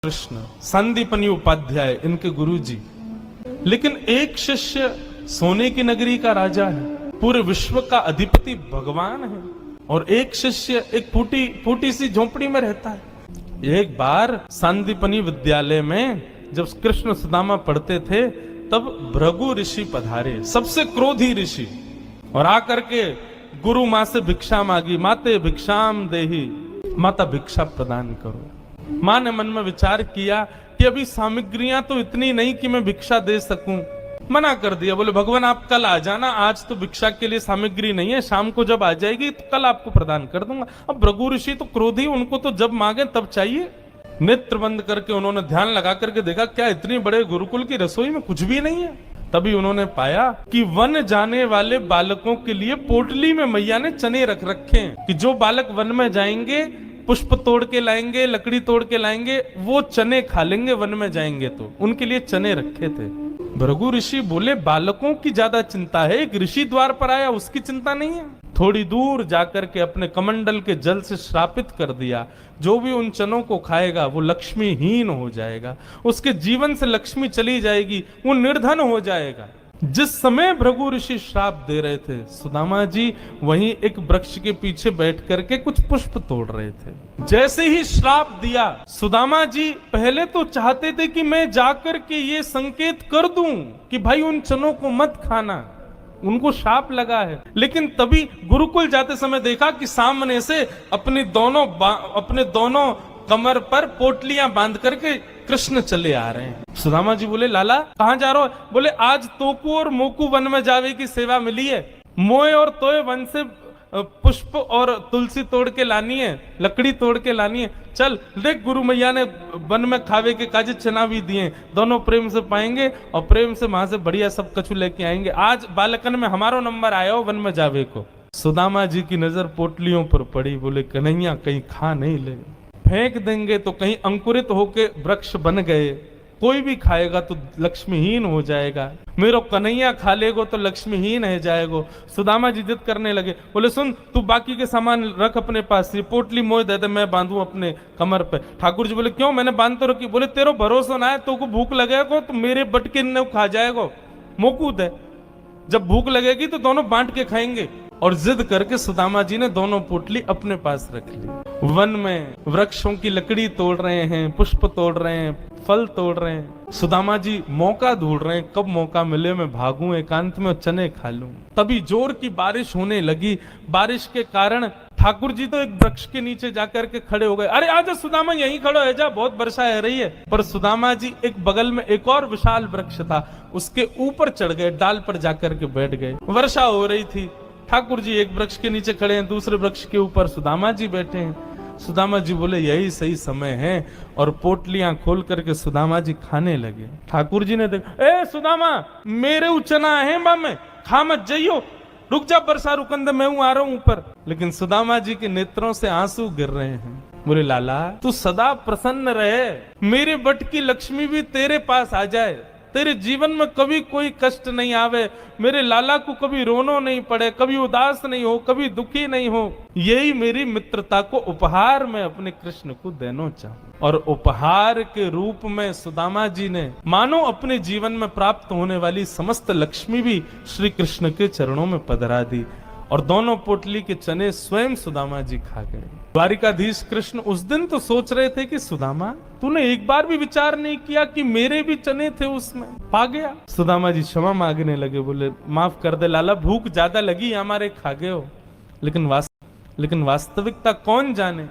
कृष्ण, संदीपनी उपाध्याय इनके गुरुजी। लेकिन एक शिष्य सोने की नगरी का राजा है, पूरे विश्व का अधिपति भगवान है, और एक शिष्य एक फूटी सी झोपड़ी में रहता है। एक बार संदीपनी विद्यालय में जब कृष्ण सुदामा पढ़ते थे तब भृगु ऋषि पधारे, सबसे क्रोधी ऋषि, और आकर के गुरु माँ से भिक्षा मांगी। माते भिक्षाम देहि, माता भिक्षा प्रदान करो। माँ ने मन में विचार किया कि अभी सामग्रियां तो इतनी नहीं कि मैं भिक्षा दे सकूं, मना कर दिया। बोले भगवान आप कल आ जाना, आज तो भिक्षा के लिए सामग्री नहीं है, शाम को जब आ जाएगी तो कल आपको प्रदान कर दूंगा। अब भृगु ऋषि तो क्रोधी, उनको तो जब मांगे तब चाहिए। नेत्र बंद करके उन्होंने ध्यान लगा करके देखा, क्या इतनी बड़े गुरुकुल की रसोई में कुछ भी नहीं है। तभी उन्होंने पाया कि वन जाने वाले बालकों के लिए पोटली में मैया ने चने रख रखे हैं, कि जो बालक वन में जाएंगे पुष्प तोड़ के लाएंगे, लकड़ी तोड़ के लाएंगे, वो चने खा लेंगे वन में जाएंगे तो। उनके लिए चने रखे थे। भृगु ऋषि बोले बालकों की ज्यादा चिंता है, एक ऋषि द्वार पर आया उसकी चिंता नहीं है। थोड़ी दूर जाकर के अपने कमंडल के जल से श्रापित कर दिया, जो भी उन चनों को खाएगा वो लक्ष्मीहीन हो जाएगा, उसके जीवन से लक्ष्मी चली जाएगी, वो निर्धन हो जाएगा। जिस समय भृगु ऋषि श्राप दे रहे थे, सुदामा जी वहीं एक वृक्ष के पीछे बैठ करके कुछ पुष्प तोड़ रहे थे। जैसे ही श्राप दिया, सुदामा जी पहले तो चाहते थे कि मैं जाकर के ये संकेत कर दूं कि भाई उन चनों को मत खाना, उनको शाप लगा है। लेकिन तभी गुरुकुल जाते समय देखा कि सामने से अपने दोनों कमर पर पोटलियां बांध करके कृष्ण चले आ रहे हैं। सुदामा जी बोले लाला कहां जा रहे हो? बोले आज तोकू और मोकू वन में जावे की सेवा मिली है, मोए और तोए वन से पुष्प और तुलसी तोड़ के लानी है, लकड़ी तोड़ के लानी है। चल देख गुरु मैया ने वन में खावे के काजे चना भी दिए, दोनों प्रेम से पाएंगे और प्रेम से वहां से बढ़िया सब कछु लेके आएंगे। आज बालकन में हमारो नंबर आया हो वन में जावे को। सुदामा जी की नजर पोटलियों पर पड़ी, बोले कन्हैया कहीं खा नहीं ले, फेंक देंगे तो कहीं अंकुरित होके वृक्ष बन गए, कोई भी खाएगा तो लक्ष्मीहीन हो जाएगा, मेरो कन्हैया खा लेगो तो लक्ष्मीहीन है जाएगो। सुदामा जी जिद करने लगे, बोले सुन तू बाकी के सामान रख अपने पास, ये पोटली मोह दे दे मैं बांधू अपने कमर पे। ठाकुर जी बोले क्यों, मैंने बांध तो रखी। बोले तेरो भरोसा ना है, तो को भूख लगेगा तो मेरे बटके ने खा जाएगो, मोकू दे, जब भूख लगेगी तो दोनों बांट के खाएंगे। और जिद करके सुदामा जी ने दोनों पोटली अपने पास रख ली। वन में वृक्षों की लकड़ी तोड़ रहे हैं, पुष्प तोड़ रहे हैं, फल तोड़ रहे हैं। सुदामा जी मौका ढूंढ रहे हैं, कब मौका मिले मैं भागूं एकांत में और चने खा लूं। तभी जोर की बारिश होने लगी। बारिश के कारण ठाकुर जी तो एक वृक्ष के नीचे जाकर के खड़े हो गए। अरे आजा सुदामा यहीं खड़ो है जा, बहुत वर्षा हो रही है। पर सुदामा जी एक बगल में एक और विशाल वृक्ष था, उसके ऊपर चढ़ गए, डाल पर जाकर के बैठ गए। वर्षा हो रही थी, ठाकुर जी एक वृक्ष के नीचे खड़े हैं, दूसरे वृक्ष के ऊपर सुदामा जी बैठे हैं। सुदामा जी बोले यही सही समय है, और पोटलियां खोल करके सुदामा जी खाने लगे। ठाकुर जी ने देखा, ए सुदामा मेरे उचना है में खा मत जाइयो, रुक जा वर्षा रुकन दे, मैं आ रहा हूं ऊपर। लेकिन सुदामा जी के नेत्रों से आंसू गिर रहे हैं। बोले लाला तू सदा प्रसन्न रहे, मेरे बट की लक्ष्मी भी तेरे पास आ जाए, तेरे जीवन में कभी कोई कष्ट नहीं आवे, मेरे लाला को कभी रोनो नहीं पड़े, कभी उदास नहीं हो, कभी दुखी नहीं हो। यही मेरी मित्रता को उपहार में अपने कृष्ण को देना चाहूं। और उपहार के रूप में सुदामा जी ने मानो अपने जीवन में प्राप्त होने वाली समस्त लक्ष्मी भी श्री कृष्ण के चरणों में पधरा दी, और दोनों पोटली के चने स्वयं सुदामा जी खा गए। द्वारिकाधीश कृष्ण उस दिन तो सोच रहे थे कि सुदामा तूने एक बार भी विचार नहीं किया कि मेरे भी चने थे उसमें, पा गया। सुदामा जी क्षमा मांगने लगे, बोले माफ कर दे लाला, भूख ज्यादा लगी हमारे, खा गए हो, लेकिन वास्तविकता कौन जाने।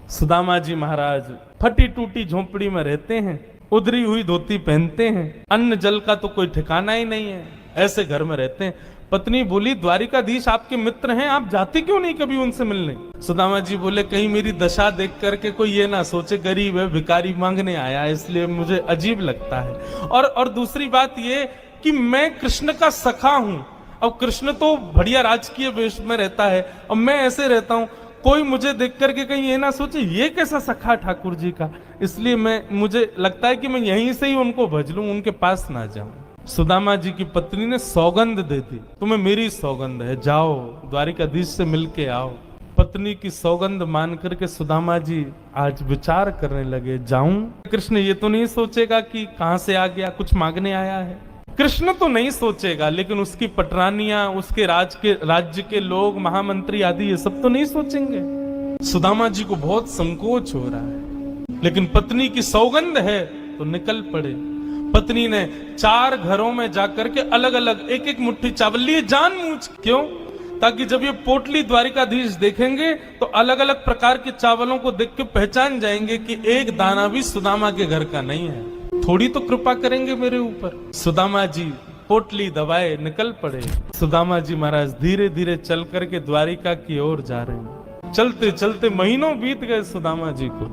सुदामा जी महाराज फटी टूटी झोंपड़ी में रहते हैं, उधरी हुई धोती पहनते हैं, अन्न जल का तो कोई ठिकाना ही नहीं है, ऐसे घर में रहते हैं। पत्नी बोली द्वारिकाधीश आपके मित्र हैं, आप जाते क्यों नहीं कभी उनसे मिलने? सुदामा जी बोले कहीं मेरी दशा देख करके कोई ये ना सोचे गरीब है, भिखारी मांगने आया, इसलिए मुझे अजीब लगता है। और दूसरी बात ये कि मैं कृष्ण का सखा हूं। अब कृष्ण तो बढ़िया राजकीय वेश में रहता है और मैं ऐसे रहता हूं, कोई मुझे देख करके कहीं ये ना सोचे ये कैसा सखा ठाकुर जी का, इसलिए मुझे लगता है कि मैं यहीं से ही उनको भज लूं, उनके पास ना जाऊं। सुदामा जी की पत्नी ने सौगंध दे दी, तुम्हें मेरी सौगंध है, जाओ द्वारिकाधीश से मिलके आओ। पत्नी की सौगंध मान करके सुदामा जी आज विचार करने लगे, जाऊं? कृष्ण ये तो नहीं सोचेगा कि कहां से आ गया, कुछ मांगने आया है। कृष्ण तो नहीं सोचेगा, लेकिन उसकी पटरानियां, उसके राज्य के लोग, महामंत्री आदि, ये सब तो नहीं सोचेंगे। सुदामा जी को बहुत संकोच हो रहा है, लेकिन पत्नी की सौगंध है तो निकल पड़े। पत्नी ने 4 घरों में जाकर के अलग अलग एक एक मुट्ठी चावल लिए, जानबूझ। क्यों? ताकि जब ये पोटली द्वारिकाधीश देखेंगे तो अलग अलग प्रकार के चावलों को देख के पहचान जाएंगे कि एक दाना भी सुदामा के घर का नहीं है। थोड़ी तो कृपा करेंगे मेरे ऊपर। सुदामा जी पोटली दबाए निकल पड़े। सुदामा जी महाराज धीरे धीरे चल करके द्वारिका की ओर जा रहे हैं। चलते चलते महीनों बीत गए सुदामा जी को।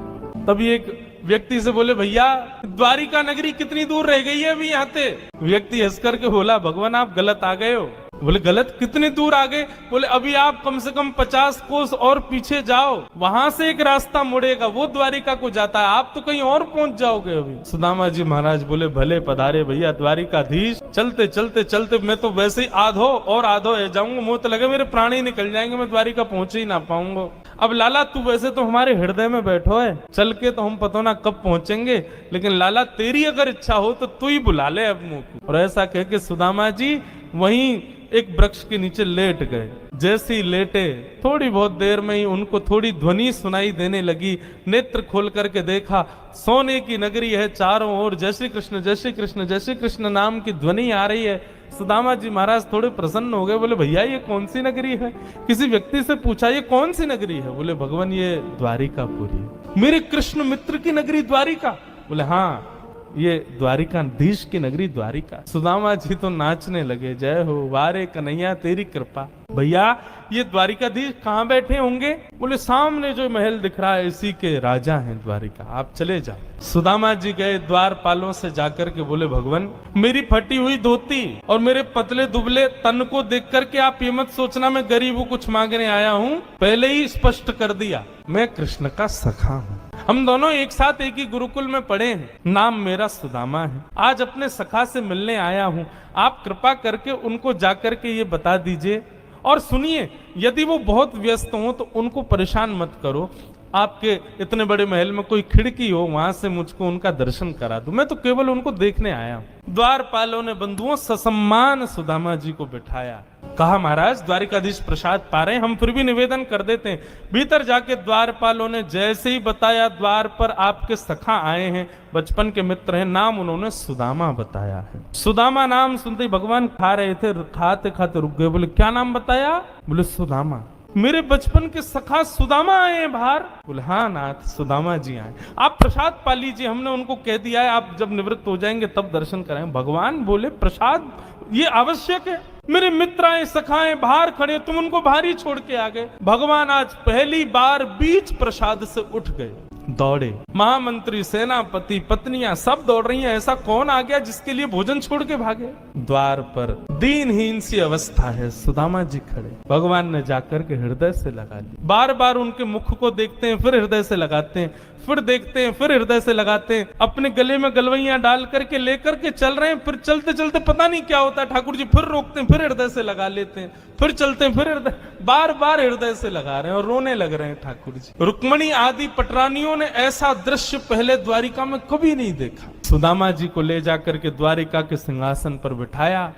तभी एक व्यक्ति से बोले, भैया द्वारिका नगरी कितनी दूर रह गई है अभी यहाँ से? व्यक्ति हंस करके बोला, भगवान आप गलत आ गए हो। बोले गलत? कितनी दूर आ गए? बोले अभी आप कम से कम 50 कोस और पीछे जाओ, वहां से एक रास्ता मुड़ेगा, वो द्वारिका को जाता है, आप तो कहीं और पहुंच जाओगे अभी। सुदामा जी महाराज बोले, भले पधारे भैया द्वारिकाधीश। चलते चलते चलते मैं तो वैसे ही आधो है जाऊंगा, मुंह तो लगे मेरे प्राण ही निकल जाएंगे, मैं द्वारिका पहुंच ही ना पाऊंगा। अब लाला तू वैसे तो हमारे हृदय में बैठो है, चल के तो हम पता ना कब पहुंचेंगे, लेकिन लाला तेरी अगर इच्छा हो तो तू ही बुला ले अब मुंह को। और ऐसा कह के सुदामा जी वहीं एक वृक्ष के नीचे लेट गए। जैसे ही लेटे थोड़ी बहुत देर में ही उनको थोड़ी ध्वनि सुनाई देने लगी। नेत्र खोल करके देखा, सोने की नगरी है, चारों ओर जय श्री कृष्ण जय श्री कृष्ण जय श्री कृष्ण नाम की ध्वनि आ रही है। सुदामा जी महाराज थोड़े प्रसन्न हो गए। बोले भैया ये कौन सी नगरी है? किसी व्यक्ति से पूछा ये कौन सी नगरी है? बोले भगवान ये द्वारिकापुरी। मेरे कृष्ण मित्र की नगरी द्वारिका? बोले हाँ ये द्वारिकाधीश की नगरी द्वारिका। सुदामा जी तो नाचने लगे, जय हो वारे कन्हैया तेरी कृपा। भैया ये द्वारिकाधीश कहाँ बैठे होंगे? बोले सामने जो महल दिख रहा है इसी के राजा हैं द्वारिका, आप चले जाओ। सुदामा जी गए द्वारपालों से जाकर के बोले, भगवान मेरी फटी हुई धोती और मेरे पतले दुबले तन को देख करके आप ये मत सोचना मैं गरीब हूँ कुछ मांगने आया हूँ। पहले ही स्पष्ट कर दिया, मैं कृष्ण का सखा हूँ। हम दोनों एक साथ एक ही गुरुकुल में पढ़े हैं, नाम मेरा सुदामा है। आज अपने सखा से मिलने आया हूँ, आप कृपा करके उनको जाकर के ये बता दीजिए। और सुनिए, यदि वो बहुत व्यस्त हो तो उनको परेशान मत करो। आपके इतने बड़े महल में कोई खिड़की हो, वहां से मुझको उनका दर्शन करा दो, मैं तो केवल उनको देखने आया हूं। द्वारपालों ने बंधुओं ससम्मान सुदामा जी को बिठाया। कहा महाराज द्वारिकाधीश प्रसाद पा रहे हैं, हम फिर भी निवेदन कर देते हैं। भीतर जाके द्वारपालों ने जैसे ही बताया, द्वार पर आपके सखा आए हैं, बचपन के मित्र हैं, नाम उन्होंने सुदामा बताया है। सुदामा नाम सुनते ही भगवान खा रहे थे, खाते खाते रुक गए। बोले क्या नाम बताया? बोले सुदामा। मेरे बचपन के सखा सुदामा आए हैं बाहर? बोले हाँ नाथ सुदामा जी आए। आप प्रसाद पा लीजिए, हमने उनको कह दिया है आप जब निवृत्त हो जाएंगे तब दर्शन कराएं। भगवान बोले प्रसाद ये आवश्यक है? मेरे मित्र आए सखाए बाहर खड़े, तुम उनको बाहर ही छोड़ के आ गए। भगवान आज पहली बार बीच प्रसाद से उठ गए, दौड़े। महामंत्री, सेनापति, पत्नियां सब दौड़ रही हैं। ऐसा कौन आ गया जिसके लिए भोजन छोड़ के भागे? द्वार पर दीनहीन सी अवस्था है, सुदामा जी खड़े। भगवान ने जाकर के हृदय से लगा ली। बार बार उनके मुख को देखते हैं, फिर हृदय से लगाते हैं, फिर देखते हैं, फिर हृदय से लगाते हैं। अपने गले में गलवैया डाल करके लेकर के चल रहे हैं। फिर चलते चलते पता नहीं क्या होता है, ठाकुर जी फिर रोकते हैं, फिर हृदय से लगा लेते हैं, फिर चलते हैं, फिर हृदय, बार बार हृदय से लगा रहे हैं और रोने लग रहे हैं ठाकुर जी। रुक्मणी आदि पटरानियों ने ऐसा दृश्य पहले द्वारिका में कभी नहीं देखा। सुदामा जी को ले जाकर के द्वारिका के सिंहासन पर बिठाया।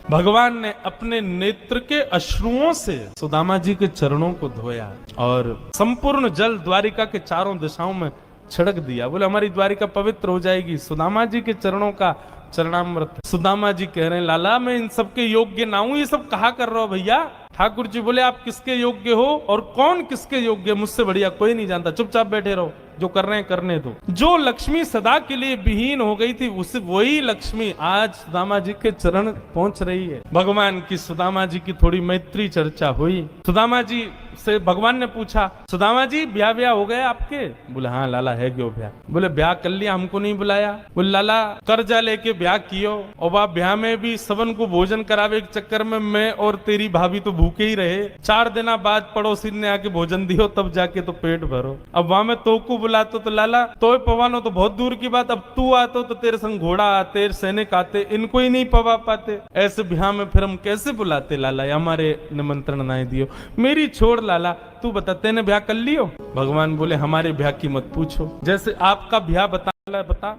भगवान ने अपने नेत्र के अश्रुओं से सुदामा जी के चरणों को धोया और संपूर्ण जल द्वारिका के चारों दिशाओं में छिड़क दिया। बोले हमारी द्वारिका पवित्र हो जाएगी सुदामा जी के चरणों का चरणामृत। सुदामा जी कह रहे हैं लाला मैं इन सबके योग्य ना हूं, ये सब कहा कर रहे हो भैया? ठाकुर जी बोले आप किसके योग्य हो और कौन किसके योग्य? मुझसे बढ़िया कोई नहीं जानता, चुपचाप बैठे रहो, जो कर रहे हैं करने दो। जो लक्ष्मी सदा के लिए विहीन हो गई थी उस वही लक्ष्मी आज सुदामा जी के चरण पहुंच रही है। भगवान की सुदामा जी की थोड़ी मैत्री चर्चा हुई। सुदामा जी से भगवान ने पूछा सुदामा जी ब्याह ब्याह हो गए आपके? बोले हाँ लाला है क्यों ब्याह? बोले ब्याह कर लिया, हमको नहीं बुलाया। बोले लाला कर्जा लेके ब्याह कियो और वह ब्याह में भी सबन को भोजन करावे के चक्कर में मैं और तेरी भाभी तो भूखे ही रहे। 4 दिन बाद पड़ोसी ने आके भोजन दियो तब जाके तो पेट भरो। अब वहां में तो को बुलाते तो लाला तो पवानो तो बहुत दूर की बात, अब तू आते तो तेरे संग घोड़ा आते, सैनिक आते, इनको ही नहीं पवा पाते। ऐसे ब्याह में फिर हम कैसे बुलाते लाला? हमारे निमंत्रण ना दियो। मेरी छोड़ लाला तू बता तेने ब्याह कर लियो? भगवान बोले हमारे ब्याह की मत पूछो, जैसे आपका ब्याह बता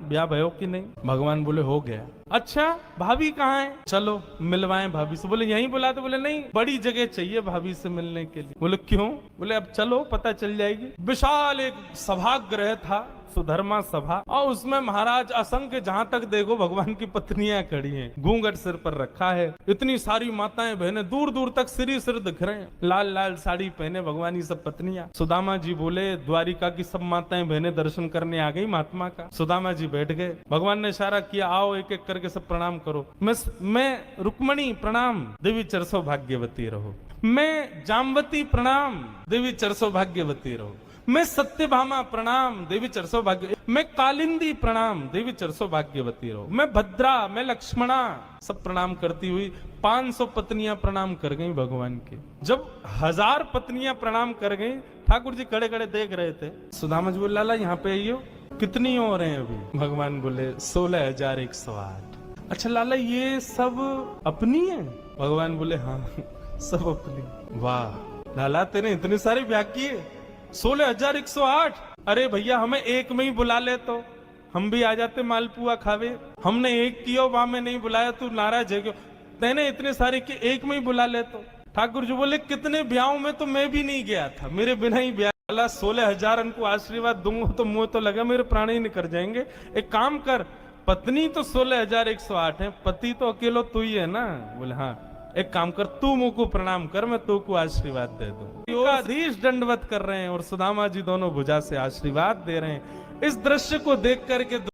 ब्याह भयो कि नहीं? भगवान बोले हो गया। अच्छा भाभी कहाँ है? चलो मिलवाएं भाभी से। बोले यहीं बुला? तो बोले नहीं बड़ी जगह चाहिए भाभी से मिलने के लिए। बोले क्यों? बोले अब चलो पता चल जाएगी। विशाल एक सभागृह था, सुधर्मा सभा, और उसमें महाराज असंख्य, जहां तक देखो भगवान की पत्नियां खड़ी हैं, घूंघट सिर पर रखा है, इतनी सारी माताएं बहनें दूर दूर तक सिर दिख रहे हैं, लाल लाल साड़ी पहने भगवान की सब पत्नियां। सुदामा जी बोले द्वारिका की सब माताएं बहनें दर्शन करने आ गई महात्मा का। सुदामा जी बैठ गए, भगवान ने इशारा किया आओ एक एक करके सब प्रणाम करो। मैं रुक्मणी प्रणाम, देवी चरसो भाग्यवती रहो। मैं जामवती प्रणाम, देवी चरसो भाग्यवती रहो। मैं सत्यभामा प्रणाम, देवी चरसो भाग्य। मैं कालिंदी प्रणाम, देवी चरसो भाग्यवती रहो। मैं भद्रा, मैं लक्ष्मणा, सब प्रणाम करती हुई 500 पत्नियां प्रणाम कर गई भगवान के। जब 1000 पत्नियां प्रणाम कर गई, ठाकुर जी खड़े खड़े देख रहे थे। सुदामा जी बोले लाला यहाँ पे आइयो, कितनी और हैं अभी? भगवान बोले 16,108। अच्छा लाला ये सब अपनी है? भगवान बोले हाँ सब अपनी। वाह लाला तेने इतने सारे ब्याह किए, 16,108। अरे भैया हमें एक में ही बुला ले तो हम भी आ जाते मालपुआ खावे। हमने एक किया वहां में नहीं बुलाया, तू नाराज है क्यों? तेने इतने सारे कि एक में ही बुला ले तो। ठाकुर जी बोले कितने ब्याहों में तो मैं भी नहीं गया था, मेरे बिना ही ब्याह। 16,000 उनको आशीर्वाद दूंगा तो मुंह तो लगा मेरे प्राण ही निकल जाएंगे। एक काम कर, पत्नी तो 16,108 है, पति तो अकेलो तू ही है ना? बोले हाँ। एक काम कर तू मुंह को प्रणाम कर, मैं तू को आशीर्वाद दे दूं। योगाधीश दंडवत कर रहे हैं और सुदामा जी दोनों भुजा से आशीर्वाद दे रहे हैं। इस दृश्य को देख करके